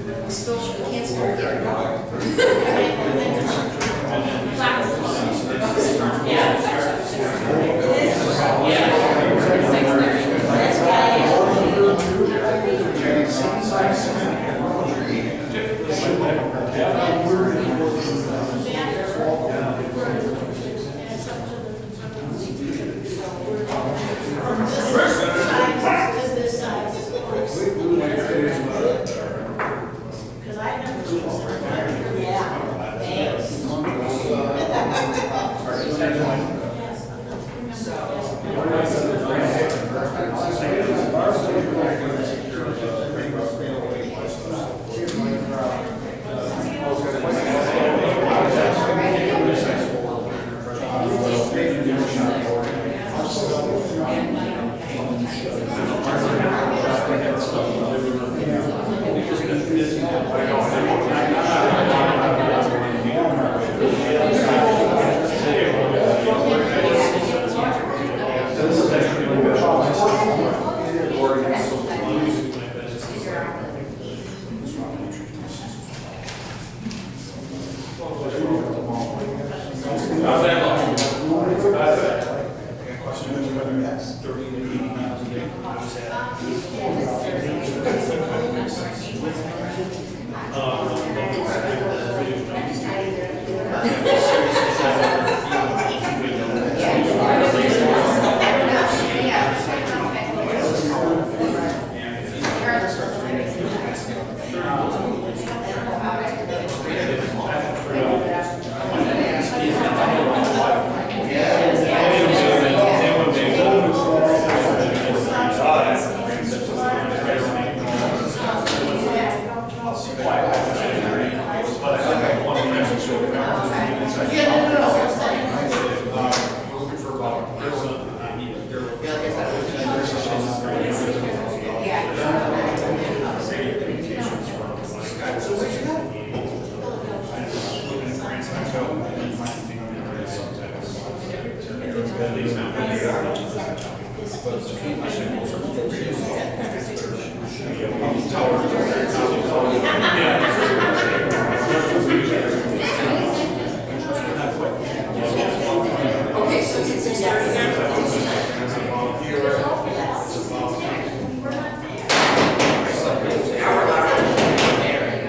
We can't start yet.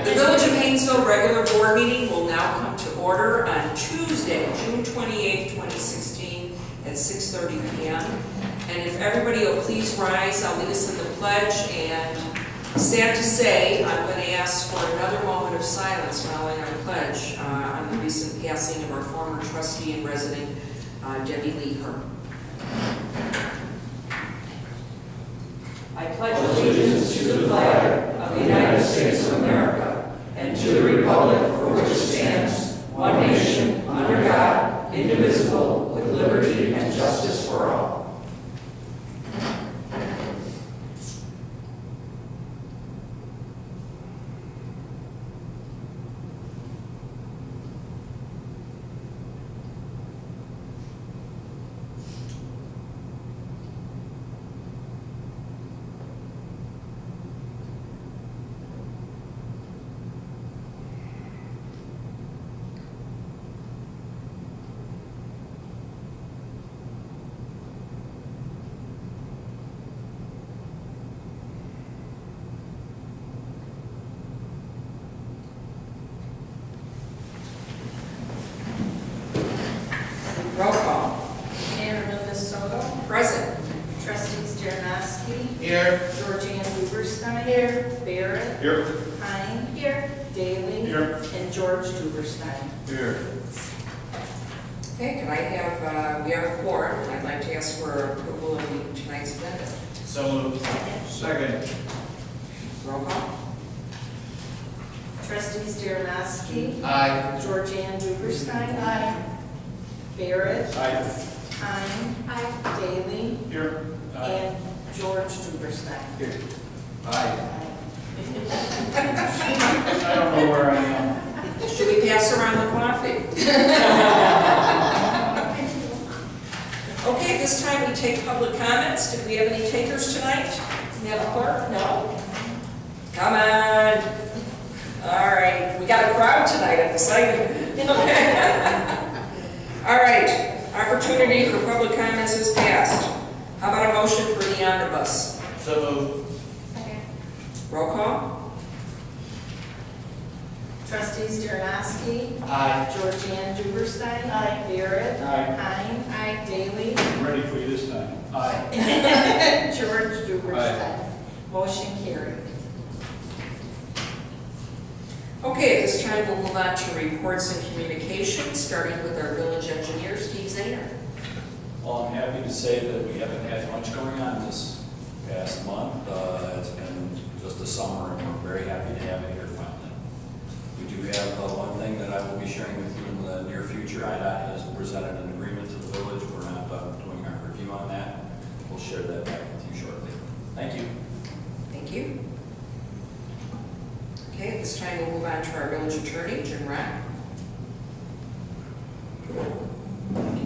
The Village of Hainesville regular board meeting will now come to order on Tuesday, June 28th, 2016 at 6:30 p.m. And if everybody will please rise, I'll lead us in the pledge. And sad to say, I'm going to ask for another moment of silence following our pledge on the recent passing of our former trustee and resident, Debbie Lee Herm. I pledge allegiance to the flag of the United States of America and to the republic for which it stands, one nation, under God, indivisible, with liberty and justice for all. Roll call. Mayor Linda Soto. Present. Trustees Jarnowski. Here. Georgianne Duberstein. Here. Barrett. Here. Hine. Here. Daly. Here. And George Duberstein. Here. Okay, can I have, we are a quorum. I'd like to ask for approval of tonight's agenda. So moved. Second. Roll call. Trustees Jarnowski. Aye. Georgianne Duberstein. Aye. Barrett. Aye. Hine. Aye. Daly. Here. And George Duberstein. Here. Aye. I don't know where I am. Should we pass around the coffee? Okay, this time we take public comments. Do we have any takers tonight? Madam Clerk? No? Come on. crowd tonight, I'm excited. All right, opportunity for public comments is passed. How about a motion for the omnibus? So moved. Roll call? Trustees Dernoski, Aye. Georgianne Duberstein. Barrett. Aye. Hein. Daley. I'm ready for you this time. Aye. George Duberstein. Motion carried. Okay, at this time we'll move on to reports and communications, starting with our village engineer, Steve Zahner. Well, I'm happy to say that we haven't had much going on this past month. It's been just a summer, and we're very happy to have it here finally. We do have one thing that I will be sharing with you in the near future. IDOT has presented an agreement to the village. We're not doing our review on that. We'll share that back with you shortly. Thank you. Thank you. Okay, at this time we'll move on to our village attorney, Jim Rack.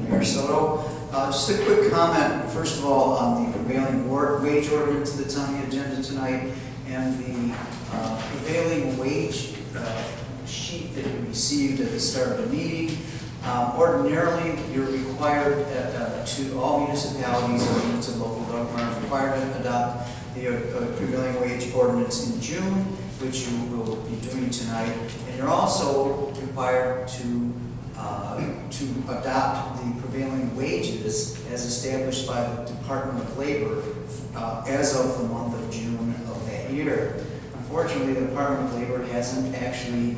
Mayor Soto. Just a quick comment, first of all, on the prevailing wage ordinance that's on the agenda tonight and the prevailing wage sheet that you received at the start of the meeting. Ordinarily, you're required to all municipalities or units of local government are required to adopt the prevailing wage ordinance in June, which you will be doing tonight. And you're also required to adopt the prevailing wages as established by the Department of Labor as of the month of June of that year. Unfortunately, the Department of Labor hasn't actually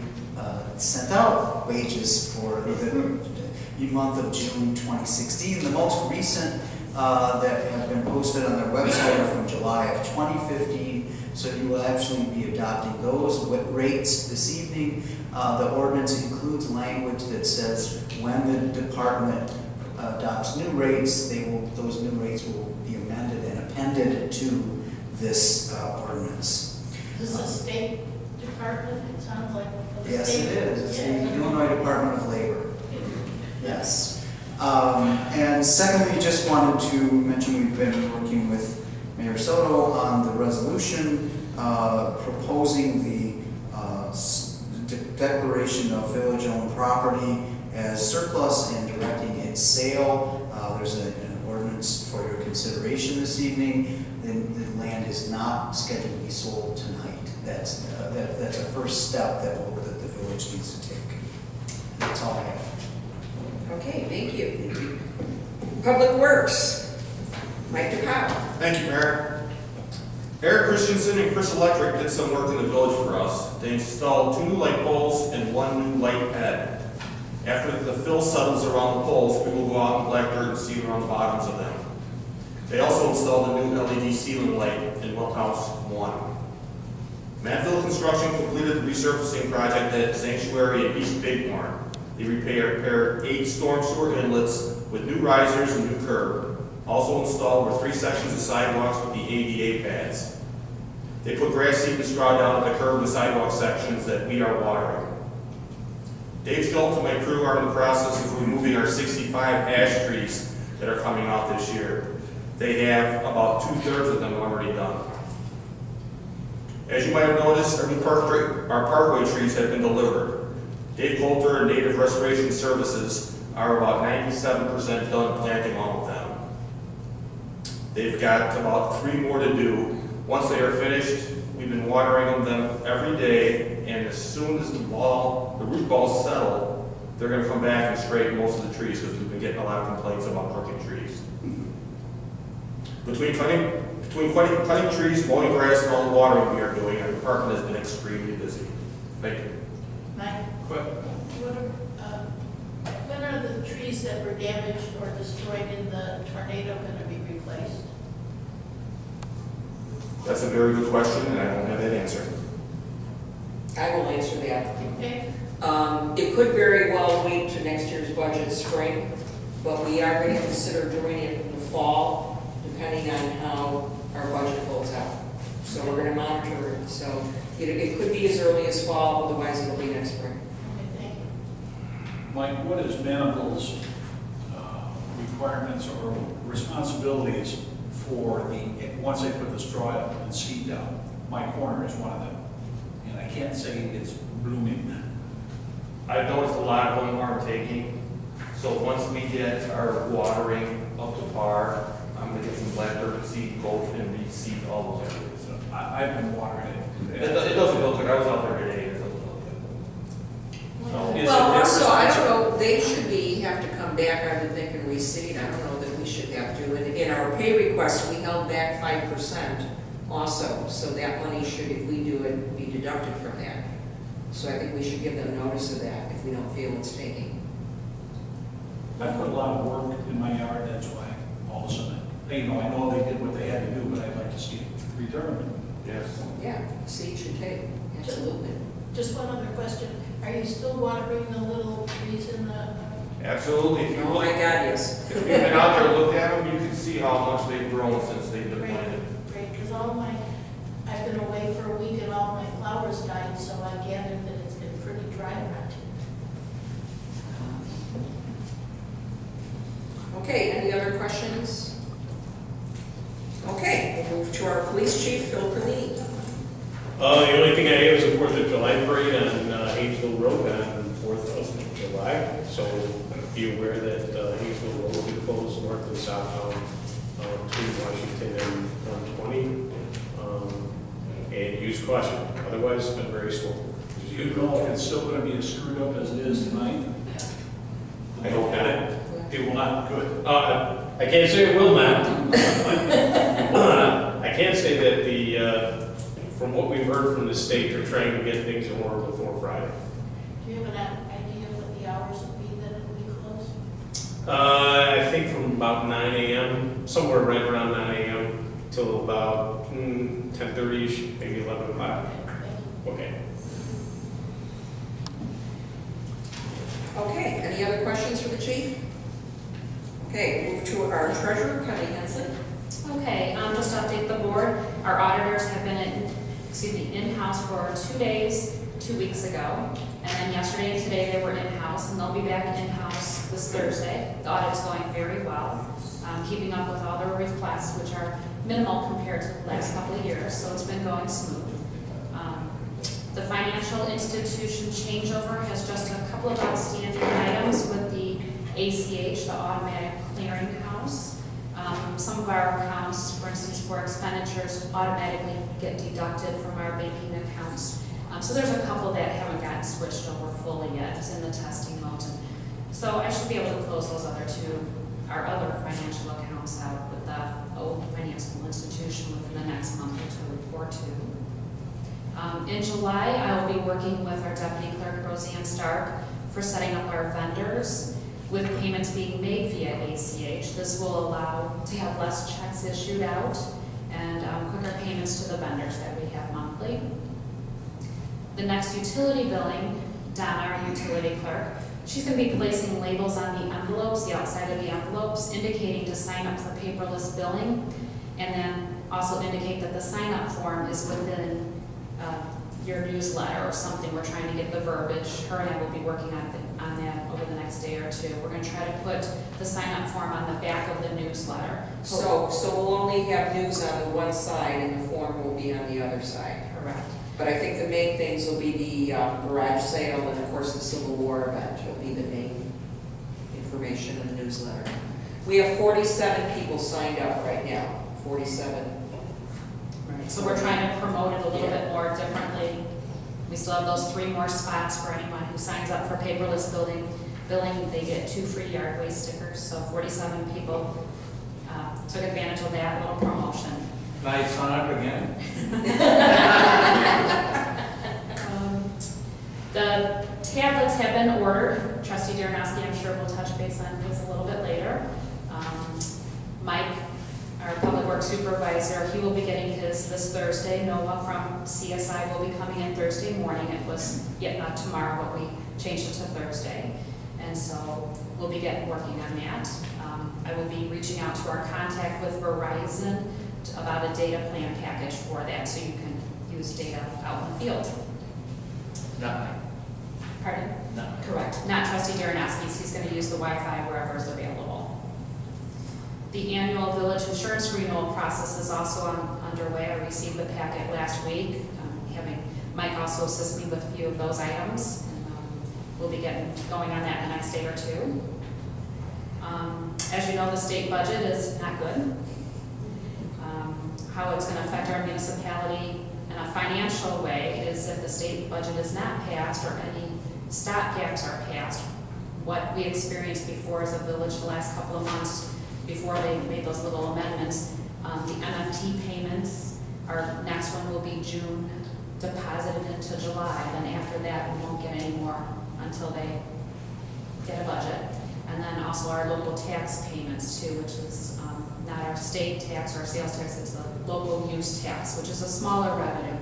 sent out wages for the month of June 2016. The most recent that have been posted on their website are from July of 2015. So you will actually be adopting those rates this evening. The ordinance includes language that says when the department adopts new rates, those new rates will be amended and appended to this ordinance. Is this a state department? It sounds like a Yes, state. it is. It's the Illinois Department of Labor. Yes. And secondly, just wanted to mention we've been working with Mayor Soto on the resolution proposing the declaration of village-owned property as surplus and directing its sale. There's an ordinance for your consideration this evening. The land is not scheduled to be sold tonight. That's a first step that the village needs to take. That's all I have. Okay, thank you. Public Works, Mike DePauw. Thank you, Mayor. Eric Christensen and Chris Electric did some work in the village for us. They installed 2 new light poles and 1 new light pad. After the fill settles around the poles, we will go out and black dirt and seed around the bottoms of them. They also installed a new LED ceiling light in Well House 1. Manville Construction completed the resurfacing project at Sanctuary in East Bighorn. They repaired 8 storm sewer inlets with new risers and new curb. Also installed were 3 sections of sidewalks with the ADA pads. They put grass seed and straw down at the curb and sidewalk sections that we are watering. Dave Schultz and my crew are in the process of removing our 65 ash trees that are coming off this year. They have about 2/3 of them already done. As you might have noticed, our parkway trees have been delivered. Dave Coulter and Native Restoration Services are about 97% done planting all of them. They've got about 3 more to do. Once they are finished, we've been watering them every day, and as soon as the root balls settle, they're going to come back and straighten most of the trees because we've been getting a lot of complaints about crooked trees. Between cutting trees, mowing grass, and all the watering we are doing, our department has been extremely busy. Thank you. Mike, Quick. when are the trees that were damaged or destroyed in the tornado going to be replaced? That's a very good question, and I don't have that answer. I will answer that. Okay. It could very well wait to next year's budget spring, but we are going to consider doing it in the fall, depending on how our budget falls out. So we're going to monitor it. So it could be as early as fall, otherwise it'll be next spring. Okay, thank you. Mike, what is Manville's requirements or responsibilities for once they put the straw up and seed down? My corner is one of them, and I can't say it's blooming. I've noticed a lot of them are taking. So once we get our watering up to par, I'm gonna get some black dirt seed, go and reseed all those areas. I've been watering it. It doesn't look good, I was out there today, it doesn't look good. So, Is Well, it also, I different? don't know, they should have to come back, I would think, and reseed. I don't know that we should have to. And in our pay request, we held back 5% also, so that money should, if we do it, be deducted from that. So I think we should give them notice of that if we don't feel it's taking. I put a lot of work in my yard, that's why all of a sudden, I know they did what they had to do, but I'd like to see it returned. yes. Yeah, seed should take, absolutely. Just one other question. Are you still watering the little trees in the, Absolutely, if you Oh my look, God, yes. if you've been out there and looked at them, you can see how much they've grown since they've been planted. great, because I've been away for a week and all my flowers died, so I gathered that it's been pretty dry around here. Okay, any other questions? Okay, we'll move to our police chief, Phil Perlini. The only thing I have is the 4th of July parade on Hainesville Road on 4th of July. So be aware that Hainesville Road will be closed north and southbound between Washington and 120. And use caution. Otherwise, it's been very slow. Do you know if it's still gonna be as screwed up as it is tonight? I hope not. It will not, good. I can't say it will not. I can say that from what we've heard from the state, they're trying to get things in order before Friday. Do you have an idea what the hours will be that it will be closed? I think from about 9 a.m., somewhere right around 9 a.m. till about 10:30ish, maybe 11 o'clock. Okay. Okay, any other questions for the chief? Okay, move to our treasurer, Connie Henson. Okay, just to update the board, our auditors have been in-house for 2 days, 2 weeks ago. And then yesterday and today they were in-house, and they'll be back in-house this Thursday. The audit's going very well, keeping up with all the requests, which are minimal compared to the last couple of years, so it's been going smooth. The financial institution changeover has just a couple of outstanding items with the ACH, the automatic clearinghouse. Some of our accounts, for instance, for expenditures, automatically get deducted from our banking accounts. So there's a couple that haven't gotten switched over fully yet. It's in the testing mode. So I should be able to close those our other financial accounts out with the old financial institution within the next month or two. In July, I will be working with our Deputy Clerk, Roseanne Stark, for setting up our vendors with payments being made via ACH. This will allow to have less checks issued out and quicker payments to the vendors that we have monthly. The next utility billing, Donna, our utility clerk, she's going to be placing labels on the envelopes, the outside of the envelopes, indicating to sign up for paperless billing, and then also indicate that the sign-up form is within your newsletter or something. We're trying to get the verbiage. Her and I will be working on that over the next day or two. We're going to try to put the sign-up form on the back of the newsletter. So we'll only have news on the one side and the form will be on the other side. Correct. But I think the main things will be the garage sale and of course the Civil War event will be the main information in the newsletter. We have 47 people signed up right now, 47. Right. So we're trying to promote it a little bit more differently. We still have those 3 more spots for anyone who signs up for paperless billing. They get 2 free yard waste stickers. So 47 people took advantage of that little promotion. Nice, sign up again. The tablets have been ordered. Trustee Darnowski, I'm sure, will touch base on these a little bit later. Mike, our public works supervisor, he will be getting his this Thursday. Noah from CSI will be coming in Thursday morning. It was not tomorrow, but we changed it to Thursday. And so we'll be working on that. I will be reaching out to our contact with Verizon about a data plan package for that, so you can use data out in the field. Not mine. Pardon? No. Correct. Not Trustee Darnowski's. He's going to use the Wi-Fi wherever is available. The annual village insurance renewal process is also underway. I received the packet last week, having Mike also assist me with a few of those items. And, we'll be getting going on that the next day or two. As you know, the state budget is not good. How it's going to affect our municipality in a financial way is if the state budget is not passed or any stopgaps are passed. What we experienced before as a village the last couple of months before they made those little amendments, the MFT payments, our next one will be June, deposited into July. Then after that, we won't get any more until they get a budget. And then also our local tax payments too, which is not our state tax or our sales tax, it's the local use tax, which is a smaller revenue.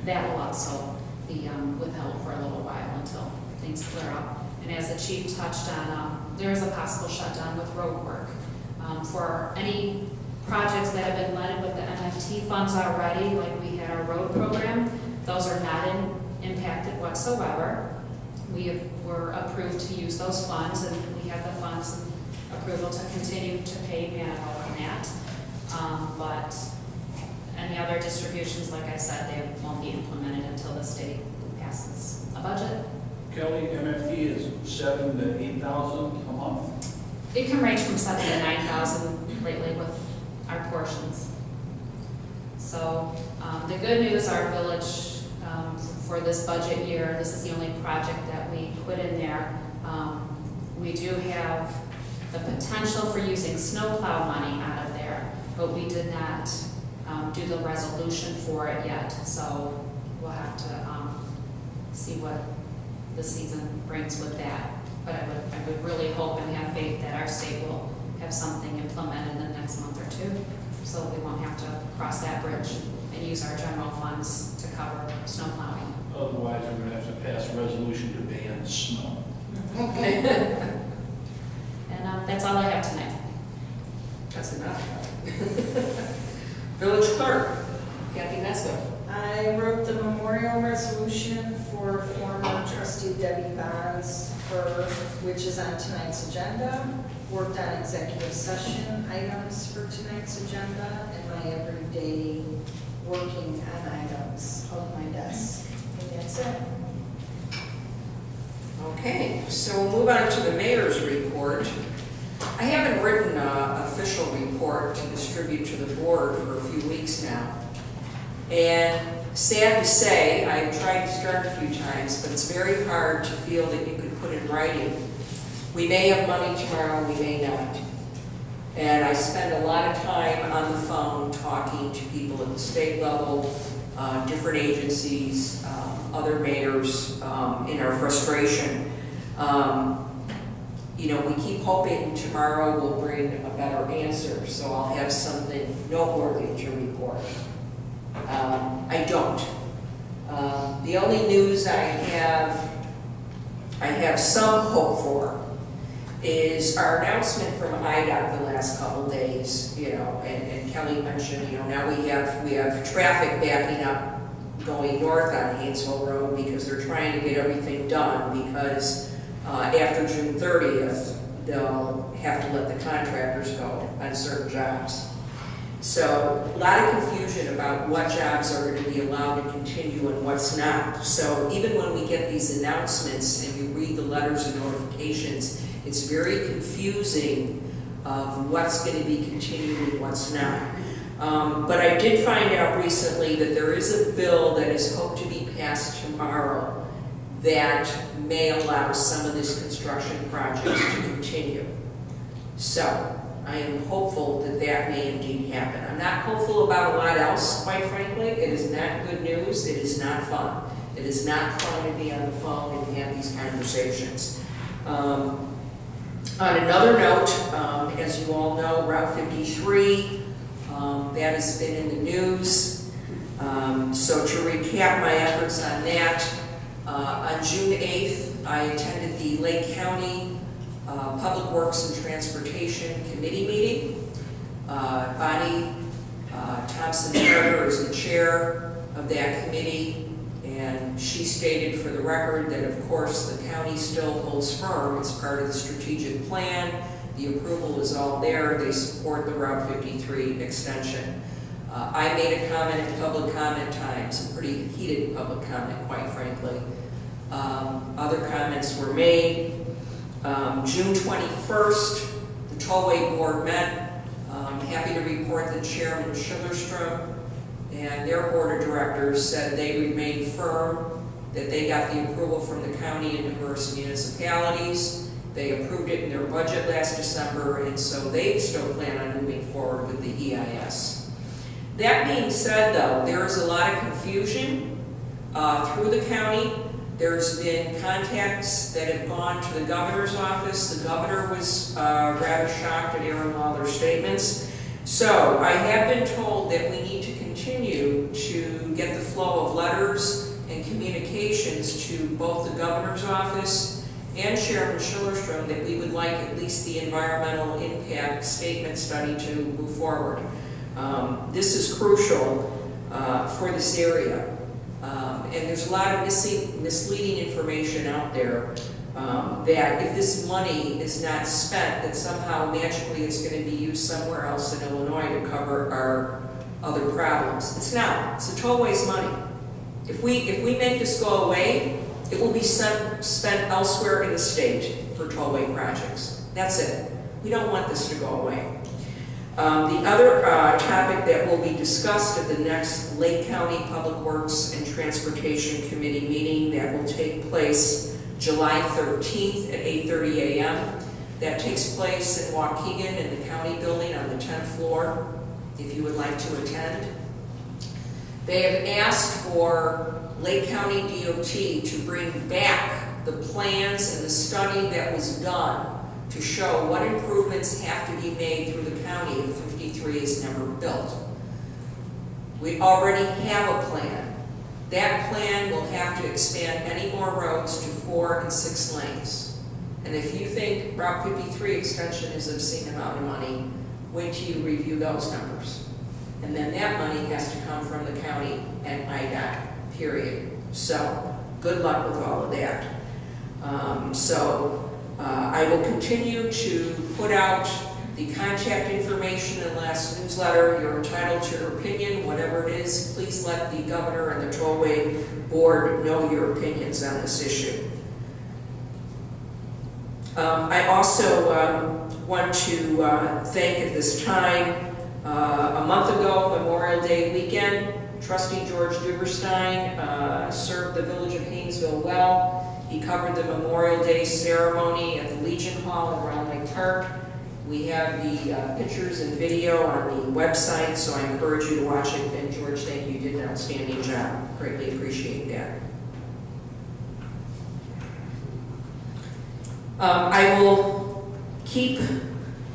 That will also be withheld for a little while until things clear up. And as the chief touched on, there is a possible shutdown with road work. For any projects that have been led with the MFT funds already, like we had our road program, those are not impacted whatsoever. We were approved to use those funds, and we have the funds and approval to continue to pay Manitou on that. But any other distributions, like I said, they won't be implemented until the state passes a budget. Kelly, MFT is 7,000 to 8,000 a month. It can range from 7,000 to 9,000 lately with our portions. So the good news, our village, for this budget year, this is the only project that we put in there. We do have the potential for using snowplow money out of there, but we did not do the resolution for it yet. So we'll have to see what the season brings with that. But I would really hope and have faith that our state will have something implemented in the next month or two, so we won't have to cross that bridge and use our general funds to cover snow plowing. Otherwise, we're going to have to pass a resolution to ban snow. And that's all I have tonight. That's enough. Village clerk, Kathy Nessa. I wrote the memorial resolution for former trustee Debbie Bonds, which is on tonight's agenda. Worked on executive session items for tonight's agenda and my everyday working on items of my desk. And that's it. Okay, so we'll move on to the mayor's report. I haven't written an official report to distribute to the board for a few weeks now. And sad to say, I've tried to start a few times, but it's very hard to feel that you could put in writing. We may have money tomorrow, we may not. And I spend a lot of time on the phone talking to people at the state level, different agencies, other mayors, in our frustration. You know, we keep hoping tomorrow will bring a better answer, so I'll have something noteworthy to report. I don't. The only news I have some hope for is our announcement from IDOT the last couple days, you know, and Kelly mentioned, you know, now we have traffic backing up going north on Hainesville Road because they're trying to get everything done because after June 30th, they'll have to let the contractors go on certain jobs. So a lot of confusion about what jobs are going to be allowed to continue and what's not. So even when we get these announcements and you read the letters and notifications, it's very confusing of what's going to be continued and what's not. But I did find out recently that there is a bill that is hoped to be passed tomorrow that may allow some of this construction projects to continue. So I am hopeful that that may indeed happen. I'm not hopeful about a lot else, quite frankly. It is not good news. It is not fun. It is not fun to be on the phone and have these conversations. On another note, as you all know, Route 53, that has been in the news. So to recap my efforts on that, on June 8th, I attended the Lake County Public Works and Transportation Committee meeting. Bonnie Thompson-Carter is the chair of that committee, and she stated for the record that, of course, the county still holds firm. It's part of the strategic plan. The approval is all there. They support the Route 53 extension. I made a comment at public comment time, some pretty heated public comment, quite frankly. Other comments were made. June 21st, the Tollway Board met. Happy to report that Chairman Schillerstrom and their Board of Directors said they remain firm, that they got the approval from the county and numerous municipalities. They approved it in their budget last December, and so they still plan on moving forward with the EIS. That being said, though, there is a lot of confusion through the county. There's been contacts that have gone to the governor's office. The governor was rather shocked at Aaron Lawler's statements. So I have been told that we need to continue to get the flow of letters and communications to both the governor's office and Chairman Schillerstrom that we would like at least the environmental impact statement study to move forward. This is crucial for this area. And there's a lot of misleading information out there that if this money is not spent, that somehow magically it's going to be used somewhere else in Illinois to cover our other problems. It's not. It's the tollway's money. If we make this go away, it will be spent elsewhere in the state for tollway projects. That's it. We don't want this to go away. The other topic that will be discussed at the next Lake County Public Works and Transportation Committee meeting that will take place July 13th at 8:30 a.m. That takes place in Waukegan in the county building on the 10th floor, if you would like to attend. They have asked for Lake County DOT to bring back the plans and the study that was done to show what improvements have to be made through the county if 53 is never built. We already have a plan. That plan will have to expand many more roads to 4 and 6 lanes. And if you think Route 53 extension is an obscene amount of money, wait till you review those numbers. And then that money has to come from the county and IDOT, period. So, good luck with all of that. I will continue to put out the contact information in the last newsletter. You're entitled to your opinion, whatever it is. Please let the governor and the Tollway Board know your opinions on this issue. I also want to thank at this time, a month ago, Memorial Day weekend, Trustee George Duberstein served the village of Hainesville well. He covered the Memorial Day ceremony at the Legion Hall in Round Lake Park. We have the pictures and video on the website, so I encourage you to watch it. And George, thank you, you did an outstanding job. Greatly appreciate that. I will keep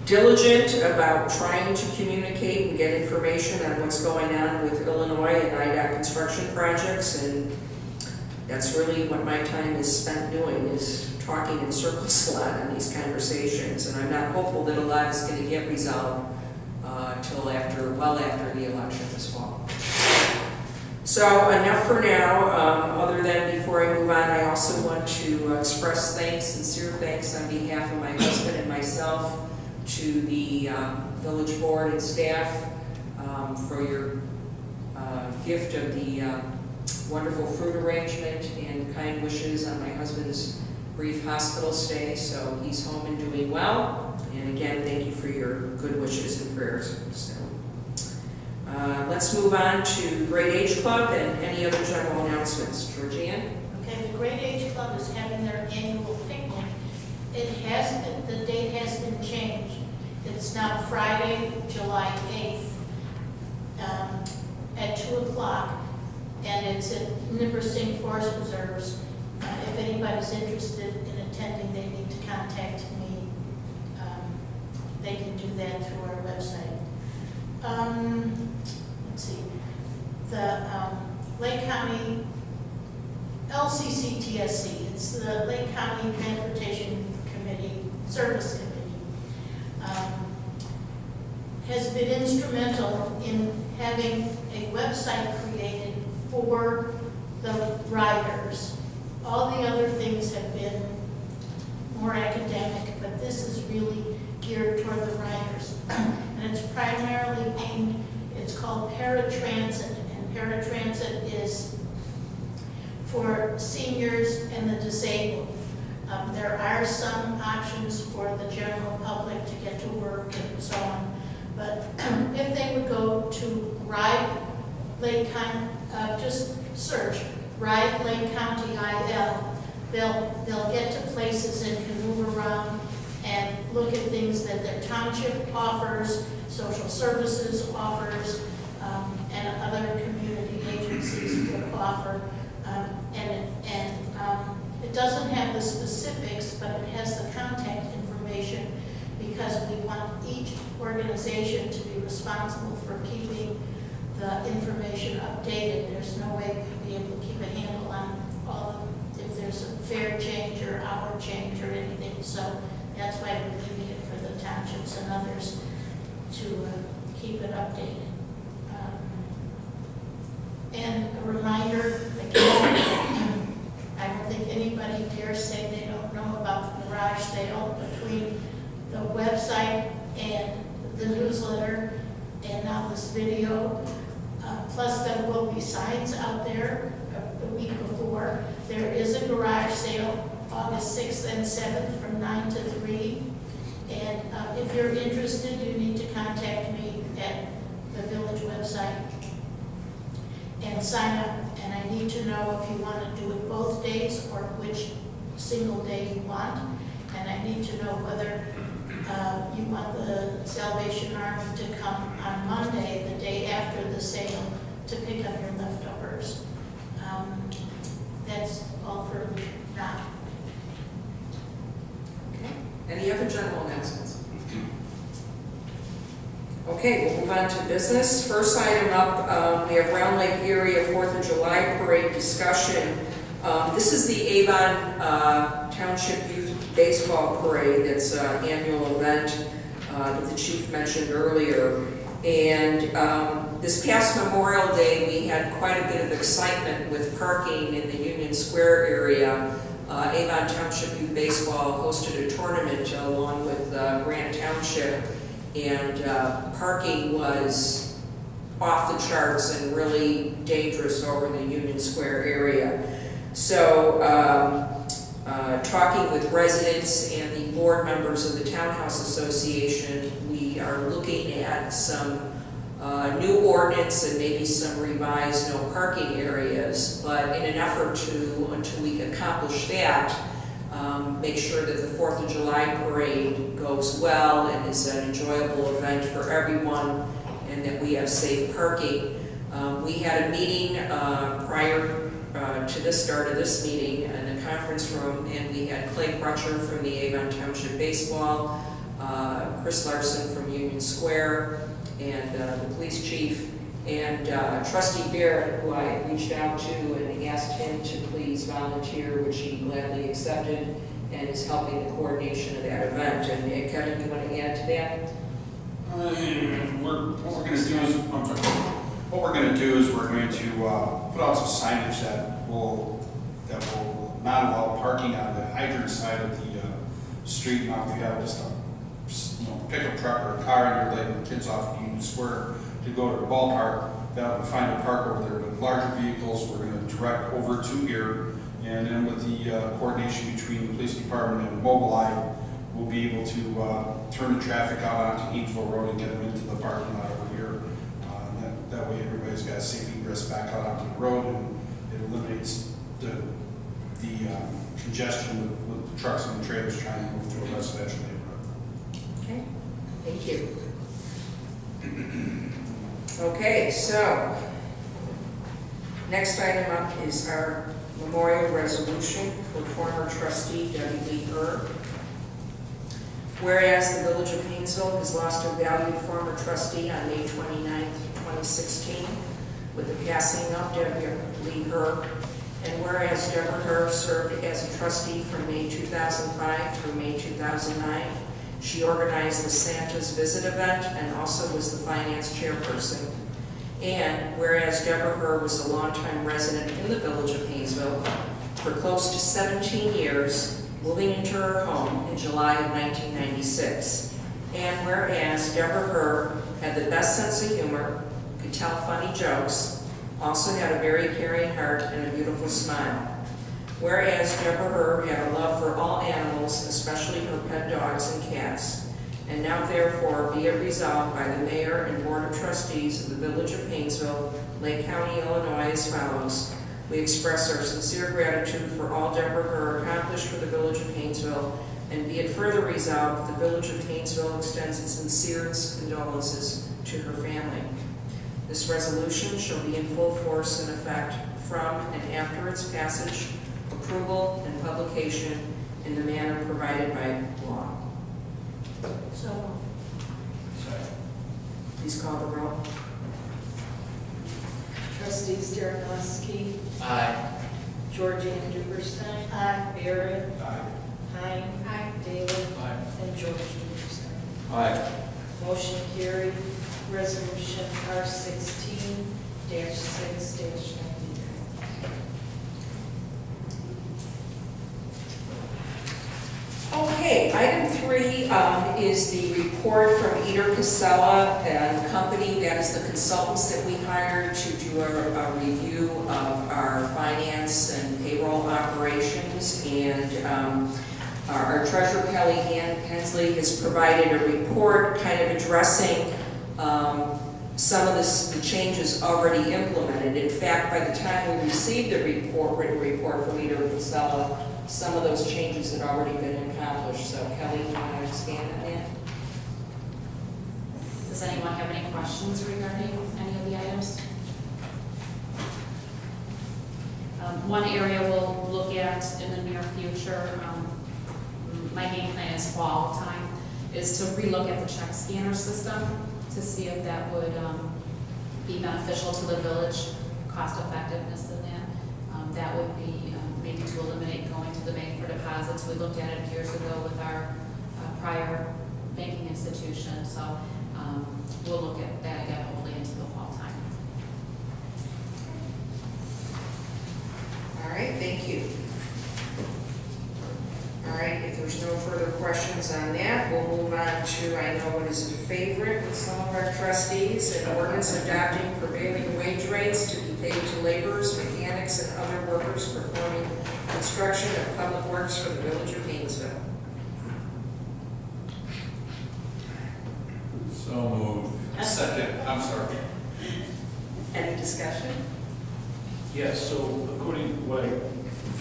diligent about trying to communicate and get information on what's going on with Illinois and IDOT construction projects, and that's really what my time is spent doing, is talking in circles a lot on these conversations, and I'm not hopeful that a lot is going to get resolved until well after the election this fall. So enough for now, other than before I move on, I also want to express sincere thanks on behalf of my husband and myself to the village board and staff for your gift of the wonderful fruit arrangement and kind wishes on my husband's brief hospital stay. So he's home and doing well. And again, thank you for your good wishes and prayers. So, let's move on to Great Age Club and any other general announcements. Georgianne? Okay, the Great Age Club is having their annual picnic. The date has been changed. It's now Friday, July 8th at 2 o'clock, and it's at Nippersing Forest Preserves. If anybody's interested in attending, they need to contact me. They can do that through our website. Let's see. The Lake County LCCTSC, it's the Lake County Transportation Committee, Service Committee, has been instrumental in having a website created for the riders. All the other things have been more academic, but this is really geared toward the riders. And it's primarily aimed, it's called paratransit, and paratransit is for seniors and the disabled. There are some options for the general public to get to work and so on. But if they would go to Ride Lake County, just search Ride Lake County IL, they'll get to places and can move around and look at things that their township offers, social services offers, and other community agencies will offer. It doesn't have the specifics, but it has the contact information, because we want each organization to be responsible for keeping the information updated. There's no way we'd be able to keep a handle on all of them, if there's a fare change or hour change or anything. So that's why we're leaving it for the townships and others to keep it updated. And a reminder, again, I don't think anybody dares say they don't know about the garage sale. Between the website and the newsletter and now this video, plus there will be signs out there the week before. There is a garage sale August 6th and 7th from 9 to 3. And if you're interested, you need to contact me at the village website and sign up. And I need to know if you want to do it both days or which single day you want. And I need to know whether you want the Salvation Army to come on Monday, the day after the sale, to pick up your leftovers. That's all for now. Okay. Any other general announcements? Okay, we'll move on to business. First item up, we have Round Lake area 4th of July parade discussion. This is the Avon Township Youth Baseball Parade. That's an annual event that the chief mentioned earlier. And this past Memorial Day, we had quite a bit of excitement with parking in the Union Square area. Avon Township Youth Baseball hosted a tournament along with Grant Township, and parking was off the charts and really dangerous over the Union Square area. So talking with residents and the board members of the Townhouse Association, we are looking at some new ordinance and maybe some revised no parking areas. But in an effort to, until we can accomplish that, make sure that the 4th of July parade goes well and is an enjoyable event for everyone, and that we have safe parking. We had a meeting prior to the start of this meeting in the conference room, and we had Clay Crutcher from the Avon Township Baseball, Chris Larson from Union Square, and the police chief, and Trustee Barrett, who I reached out to and asked him to please volunteer, which he gladly accepted, and is helping the coordination of that event. And Kevin, you want to add to that? What we're going to do is we're going to put out some signage that will not allow parking on the hydrant side of the street. Now, if you have just a pickup truck or a car and you're letting the kids off at Union Square to go to the ballpark, that would find a park over there. But larger vehicles, we're going to direct over to here, and then with the coordination between the police department and Mobileye, we'll be able to turn the traffic out onto Hainesville Road and get them into the parking lot over here. That way everybody's got a safe egress back out onto the road, and it eliminates the congestion with the trucks and the trailers trying to move through a residential neighborhood. Okay, thank you. Okay, so next item up is our memorial resolution for former trustee Debbie Lee Herr. Whereas the Village of Hainesville has lost a valued former trustee on May 29th, 2016, with the passing of Debbie Lee Herr, and whereas Deborah Herr served as a trustee from May 2005 through May 2009, she organized the Santa's Visit event and also was the finance chairperson. And whereas Deborah Herr was a longtime resident in the Village of Hainesville for close to 17 years, moving into her home in July of 1996. And whereas Deborah Herr had the best sense of humor, could tell funny jokes, also had a very caring heart and a beautiful smile. Whereas Deborah Herr had a love for all animals, especially her pet dogs and cats. And now therefore be it resolved by the Mayor and Board of Trustees of the Village of Hainesville, Lake County, Illinois as follows. We express our sincere gratitude for all Deborah Herr accomplished for the Village of Hainesville, and be it further resolved that the Village of Hainesville extends its sincerest condolences to her family. This resolution shall be in full force and effect from and after its passage, approval, and publication in the manner provided by law. So, Please call the roll. Trustees Dernoski, Aye. Georgiana Duberstein, Barrett, Hein, David, and George Duberstein. Aye. Motion carried. Resolution R16-6-93. Okay, item 3 is the report from Eder Casella and Company. That is the consultants that we hired to do a review of our finance and payroll operations. And our treasurer, Kelly Hensley, has provided a report kind of addressing some of the changes already implemented. In fact, by the time we received the written report from Eder Casella, some of those changes had already been accomplished. So Kelly, you want to expand on that? Does anyone have any questions regarding any of the items? One area we'll look at in the near future, my game plan is fall time, is to relook at the check scanner system to see if that would be beneficial to the village, cost effectiveness in that. That would be maybe to eliminate going to the bank for deposits. We looked at it years ago with our prior banking institution, so we'll look at that again hopefully into the fall time. All right, thank you. All right, if there's no further questions on that, we'll move on to, I know it is a favorite with some of our trustees, an ordinance adopting prevailing wage rates to be paid to laborers, mechanics, and other workers performing construction of public works for the Village of Hainesville. So moved. Second, I'm sorry. Any discussion? Yes, so according to what I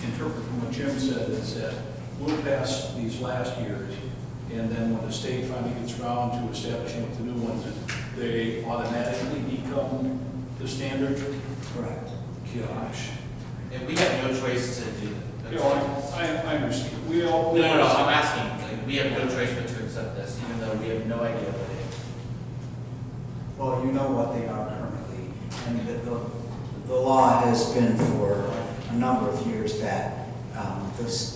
interpret from what Jim said, is that we'll pass these last years, and then when the state finally gets around to establishing the new ones, they automatically become the standard? Correct. Gosh. And we have no choice to do that. You know, I understand. We all. No, I'm asking, like, we have no choice but to accept this, even though we have no idea what it is. Well, you know what they are currently, and the law has been for a number of years that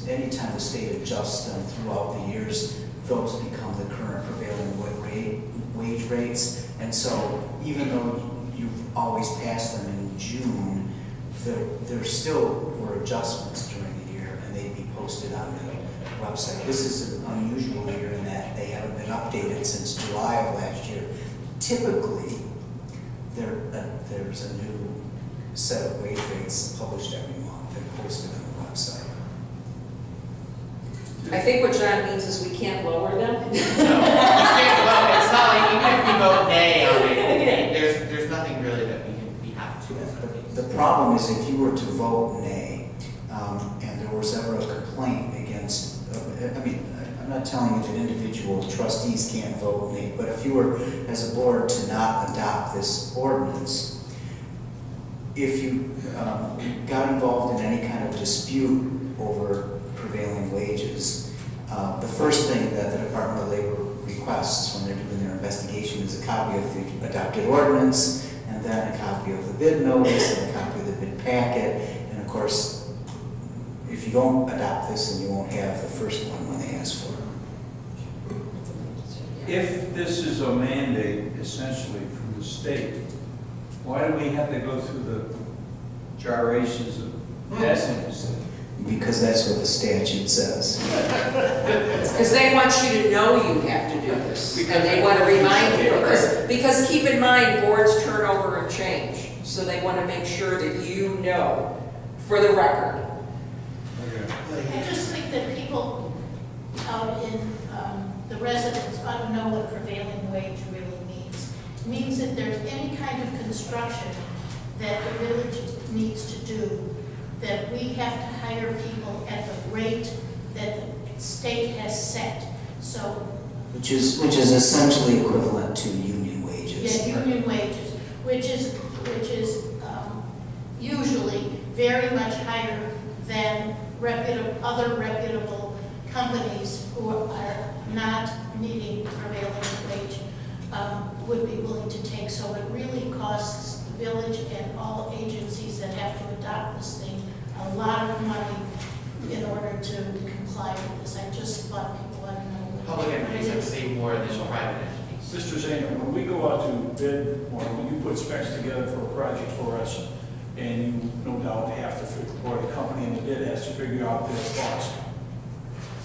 anytime the state adjusts them throughout the years, those become the current prevailing wage rates. And so even though you've always passed them in June, there still were adjustments during the year, and they'd be posted on the website. This is an unusual year in that they haven't been updated since July of last year. Typically, there's a new set of wage rates published every month and posted on the website. I think what John means is we can't lower them. No, well, it's not like, even if we vote nay on it, there's nothing really that we have to. The problem is if you were to vote nay, and there was ever a complaint against, I'm not telling you that individual trustees can't vote nay, but if you were, as a board, to not adopt this ordinance, if you got involved in any kind of dispute over prevailing wages, the first thing that the Department of Labor requests when they're doing their investigation is a copy of the adopted ordinance, and then a copy of the bid notice, and a copy of the bid packet. And of course, if you don't adopt this, then you won't have the first one when they ask for it. If this is a mandate essentially from the state, why do we have to go through the gyrations of passing this? Because that's what the statute says. Because they want you to know you have to do this, and they want to remind you, because keep in mind, boards turn over and change, so they want to make sure that you know, for the record. I just think that people out in the residents ought to know what prevailing wage really means. It means that there's any kind of construction that the village needs to do, that we have to hire people at the rate that the state has set. So, Which is essentially equivalent to union wages. yeah, union wages, which is usually very much higher than other reputable companies who are not meeting prevailing wage would be willing to take. So it really costs the village and all agencies that have to adopt this thing a lot of money in order to comply with this. I just thought people ought to know. what Public it entities have is. to pay more than private entities. Mr. Zane, when we go out to bid, or when you put specs together for a project for us, and you no doubt have to, or the company in the bid has to figure out their cost,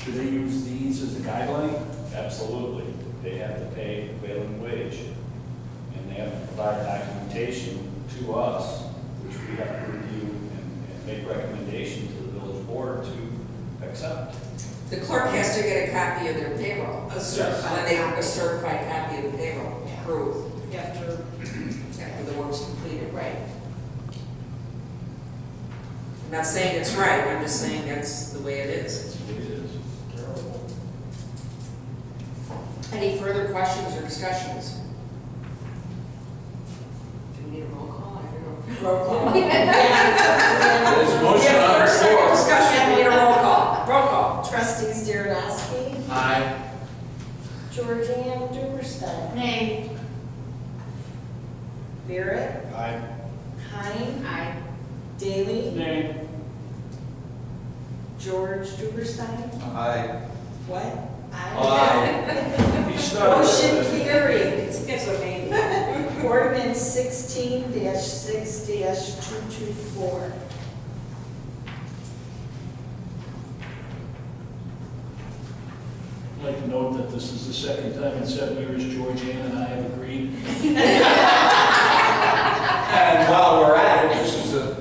do they use these as a guideline? Absolutely. They have to pay prevailing wage, and they have to provide documentation to us, which we have to review and make recommendation to the village board to accept. The clerk has to get a copy of their payroll. A certified When they, copy. a certified copy of the payroll, Yeah. approved, After, after the work's completed, right? I'm not saying it's right, I'm just saying that's the way it is. That's the way it is. Any further questions or discussions? Do we need a roll call? I don't know. Roll call. There's a motion on the First, second floor. discussion, we need a roll call. Roll call. trustees Dariuski, Aye. Georgianne Duberstein, Nay, Barrett, Aye. Hein, Aye. Daly, Nay. George Duberstein, Aye. what? Aye. He started. Motion carried. It's a name. Ordinance 16-6-224. I'd like to note that this is the second time in 7 years Georgianne and I have agreed. And while we're at it, this is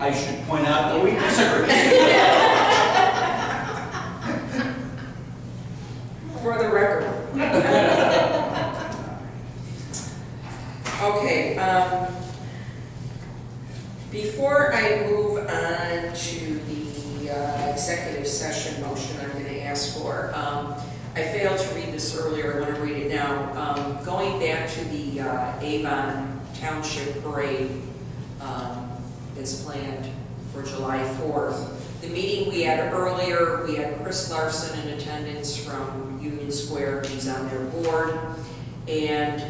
I should point out that we disagree. For the record. Okay, before I move on to the executive session motion I'm going to ask for, I failed to read this earlier, I want to read it now. Going back to the Avon Township Parade that's planned for July 4th. The meeting we had earlier, we had Chris Larson in attendance from Union Square, he's on their board. And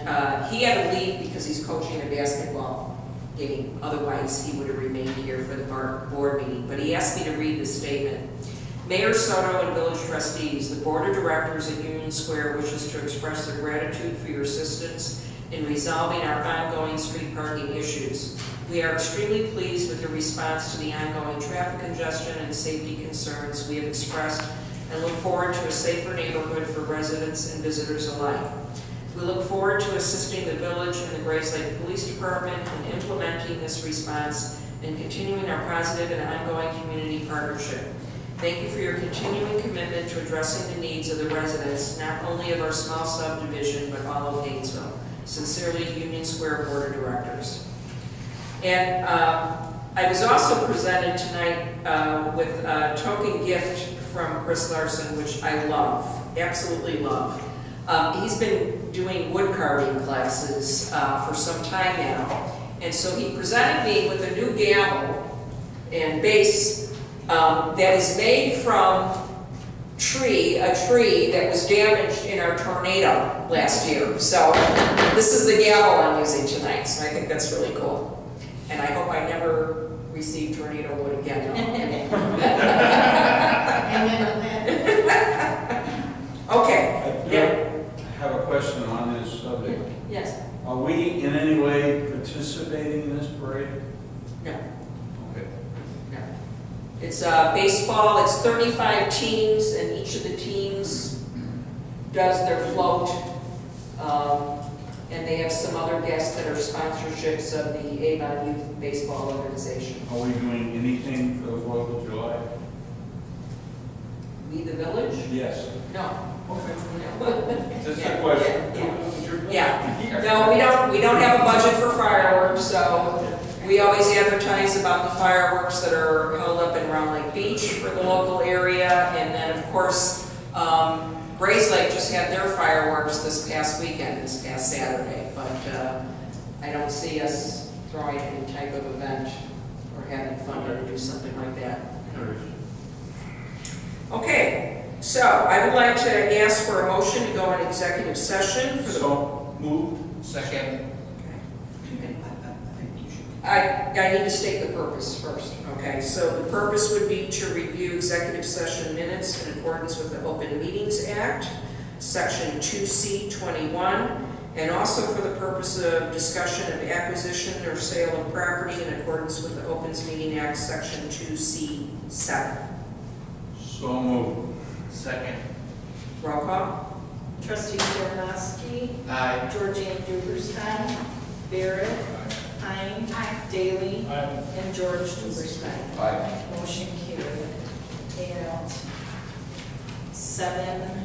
he had to leave because he's coaching a basketball game. Otherwise, he would have remained here for the board meeting. But he asked me to read this statement. Mayor Soto and village trustees, the board of directors at Union Square wishes to express their gratitude for your assistance in resolving our ongoing street parking issues. We are extremely pleased with your response to the ongoing traffic congestion and safety concerns we have expressed and look forward to a safer neighborhood for residents and visitors alike. We look forward to assisting the village and the Grace Lake Police Department in implementing this response and continuing our positive and ongoing community partnership. Thank you for your continuing commitment to addressing the needs of the residents, not only of our small subdivision, but all of Hainesville. Sincerely, Union Square Board of Directors. And I was also presented tonight with a token gift from Chris Larson, which I love, absolutely love. He's been doing wood carving classes for some time now, and so he presented me with a new gavel and base that is made from a tree that was damaged in our tornado last year. So this is the gavel I'm using tonight, so I think that's really cool. And I hope I never receive tornado wood again. amen to that. Okay. Yeah. I have a question on this subject. Yes. Are we in any way participating in this parade? No. Okay. No. It's baseball. It's 35 teams, and each of the teams does their float. And they have some other guests that are sponsorships of the Avon Youth Baseball Organization. Are we doing anything for the 4th of July? We always advertise about the fireworks that are held up in Round Lake Beach for the local area, and then, of course, Grays Lake just had their fireworks this past weekend, this past Saturday, but I don't see us throwing any type of event or having fun to do something like that. Okay, so I would like to ask for a motion to go in executive session for the. So moved. Second. I need to state the purpose first, okay? So the purpose would be to review executive session minutes in accordance with the Open Meetings Act, Section 2C21, and also for the purpose of discussion of acquisition or sale of property in accordance with the Opens Meeting Act, Section 2C7. So moved. Second. Roll call? Trustee Jablonski, Aye. Georgiana Duberstein, Barrett, Hein, Daly, and George Duberstein. Aye. Motion carried. At 7:08.